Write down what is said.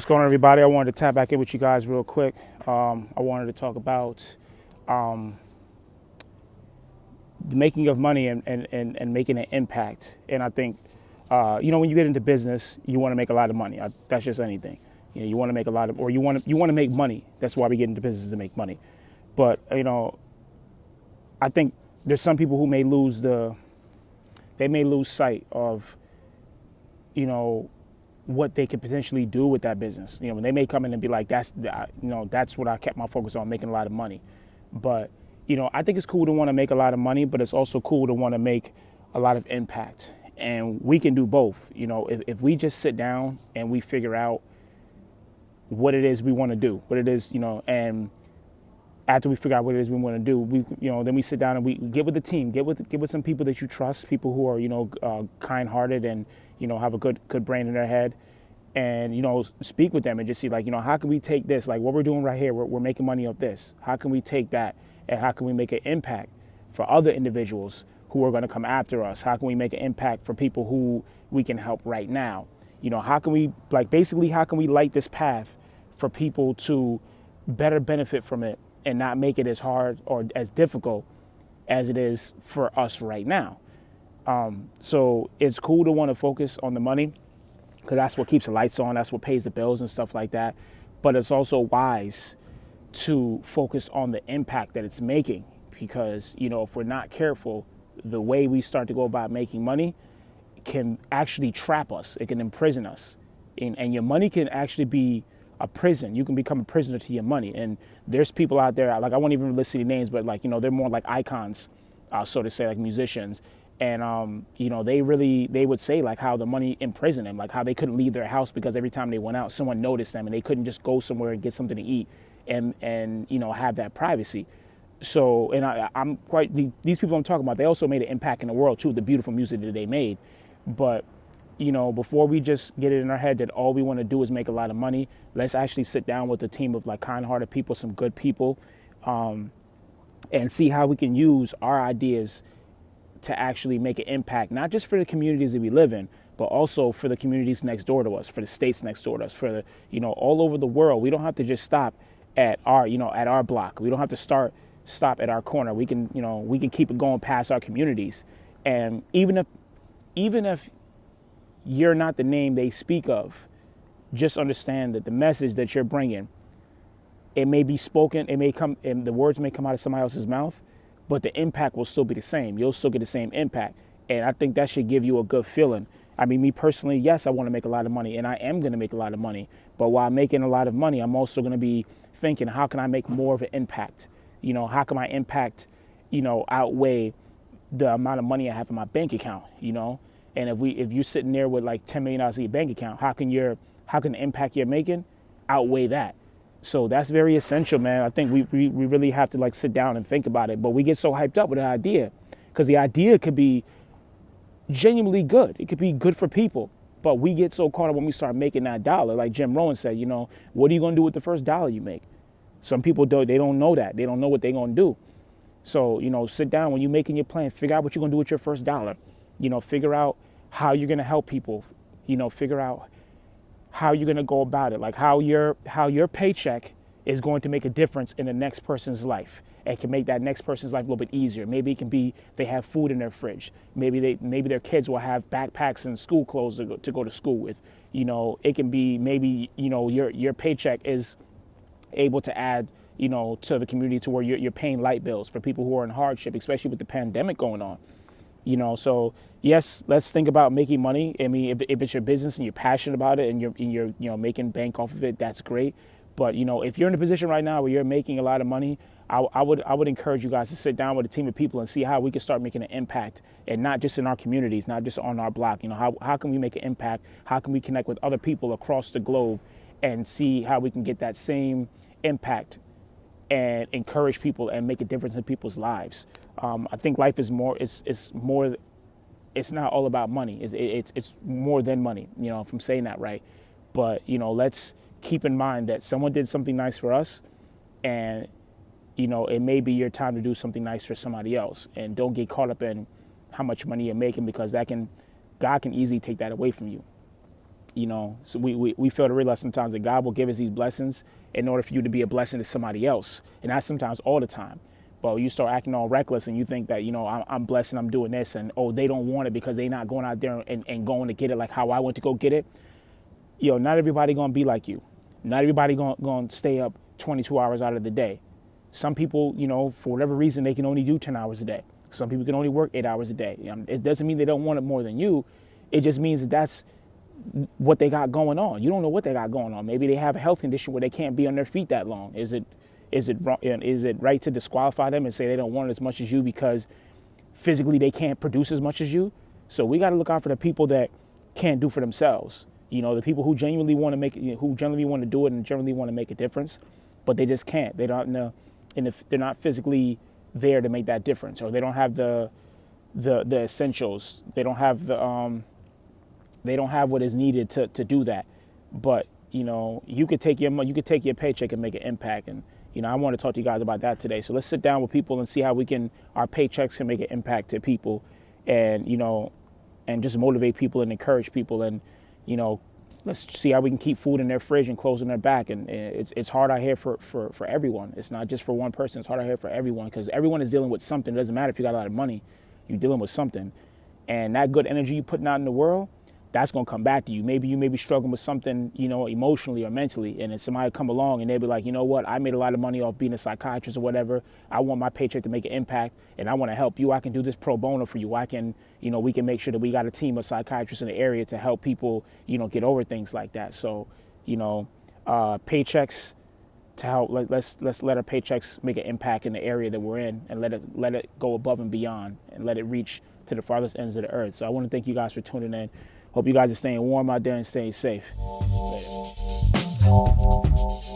What's going on, everybody? I wanted to tap back in with you guys real quick. I wanted to talk about the making of money and making an impact. And I think, when you get into business, you want to make a lot of money. That's just anything. You want to make a lot of, or you want to make money. That's why we get into business, to make money. But I think there's some people who they may lose sight of, what they could potentially do with that business. When they may come in and be like, that's what I kept my focus on, making a lot of money. But, I think it's cool to want to make a lot of money, but it's also cool to want to make a lot of impact. And we can do both. If we just sit down and we figure out what it is we want to do, what it is, and after we figure out what it is we want to do, then we sit down and we get with the team, get with some people that you trust, people who are, kind-hearted and, have a good brain in their head, and, speak with them and just see, like, how can we take this, like what we're doing right here, we're making money off this. How can we take that and how can we make an impact for other individuals who are going to come after us? How can we make an impact for people who we can help right now? How can we, how can we light this path for people to better benefit from it and not make it as hard or as difficult as it is for us right now? So it's cool to want to focus on the money because that's what keeps the lights on, that's what pays the bills and stuff like that. But it's also wise to focus on the impact that it's making because, if we're not careful, the way we start to go about making money can actually trap us. It can imprison us. And your money can actually be a prison. You can become a prisoner to your money. And there's people out there, like I won't even list any names, but they're more like icons, so to say, like musicians. And, they would say like how the money imprisoned them, like how they couldn't leave their house because every time they went out, someone noticed them and they couldn't just go somewhere and get something to eat and have that privacy. So, and these people I'm talking about, they also made an impact in the world too, the beautiful music that they made. But, before we just get it in our head that all we want to do is make a lot of money, let's actually sit down with a team of like kind-hearted people, some good people, and see how we can use our ideas to actually make an impact, not just for the communities that we live in, but also for the communities next door to us, for the states next door to us, for the, all over the world. We don't have to just stop at our block. We don't have to stop at our corner. We can keep it going past our communities. And even if you're not the name they speak of, just understand that the message that you're bringing, it may be spoken, it may come, and the words may come out of somebody else's mouth, but the impact will still be the same. You'll still get the same impact. And I think that should give you a good feeling. I mean, me personally, yes, I want to make a lot of money, and I am going to make a lot of money. But while making a lot of money, I'm also going to be thinking, how can I make more of an impact? How can my impact, outweigh the amount of money I have in my bank account, And if you're sitting there with like $10 million in your bank account, how can the impact you're making outweigh that? So that's very essential, man. I think we really have to like sit down and think about it. But we get so hyped up with the idea because the idea could be genuinely good. It could be good for people. But we get so caught up when we start making that dollar. Like Jim Rohn said, what are you going to do with the first dollar you make? Some people they don't know that. They don't know what they're going to do. So, sit down when you're making your plan, figure out what you're going to do with your first dollar. Figure out how you're going to help people. Figure out how you're going to go about it, like how your paycheck is going to make a difference in the next person's life and can make that next person's life a little bit easier. Maybe it can be they have food in their fridge. Maybe their kids will have backpacks and school clothes to go to school with. It can be maybe your paycheck is able to add to the community to where you're paying light bills for people who are in hardship, especially with the pandemic going on. So yes, let's think about making money. I mean, if it's your business and you're passionate about it and you're making bank off of it, that's great. But if you're in a position right now where you're making a lot of money, I would encourage you guys to sit down with a team of people and see how we can start making an impact, and not just in our communities, not just on our block. How can we make an impact? How can we connect with other people across the globe and see how we can get that same impact and encourage people and make a difference in people's lives? I think life is more. It's more. It's not all about money. It's more than money. If I'm saying that right. But let's keep in mind that someone did something nice for us, and it may be your time to do something nice for somebody else. And don't get caught up in how much money you're making, because God can easily take that away from you. So we fail to realize sometimes that God will give us these blessings in order for you to be a blessing to somebody else. And that's sometimes all the time. But you start acting all reckless and you think that, I'm blessed and I'm doing this, and, oh, they don't want it because they're not going out there and going to get it like how I went to go get it. Not everybody going to be like you. Not everybody going to stay up 22 hours out of the day. Some people, for whatever reason, they can only do 10 hours a day. Some people can only work 8 hours a day. It doesn't mean they don't want it more than you. It just means that that's what they got going on. You don't know what they got going on. Maybe they have a health condition where they can't be on their feet that long. Is it right to disqualify them and say they don't want it as much as you because physically they can't produce as much as you? So we got to look out for the people that can't do for themselves. The people who genuinely want to make it, who genuinely want to do it and generally want to make a difference, but they just can't. They don't know, and if they're not physically there to make that difference, or they don't have the essentials. They don't have they don't have what is needed to do that. But you could take your paycheck and make an impact. And I want to talk to you guys about that today. So let's sit down with people and see how our paychecks can make an impact to people, and and just motivate people and encourage people. And let's see how we can keep food in their fridge and clothes on their back. And it's hard out here for everyone. It's not just for one person. It's hard out here for everyone, because everyone is dealing with something. It doesn't matter if you got a lot of money, you're dealing with something. And that good energy you're putting out in the world, that's going to come back to you. Maybe you may be struggling with something, emotionally or mentally, and then somebody come along and they'll be like, you know what, I made a lot of money off being a psychiatrist or whatever. I want my paycheck to make an impact, and I want to help you. I can do this pro bono for you. I can, we can make sure that we got a team of psychiatrists in the area to help people, get over things like that. So, paychecks to help. Let's let our paychecks make an impact in the area that we're in, and let it go above and beyond, and let it reach to the farthest ends of the earth. So I want to thank you guys for tuning in. Hope you guys are staying warm out there and staying safe. Later.